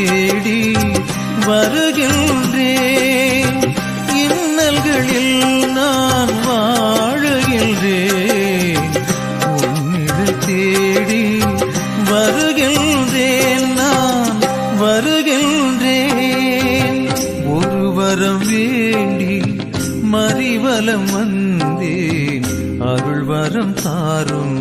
தேடி வருகின்றேன். இன்னல்களில் நான் வாழுகின்றேன். உன்னிடல் தேடி வருகின்றேன், நான் வருகின்றேன். ஒரு வரம் வேண்டி மறிவலம் வந்தேன், அருள் வரம் தாரும்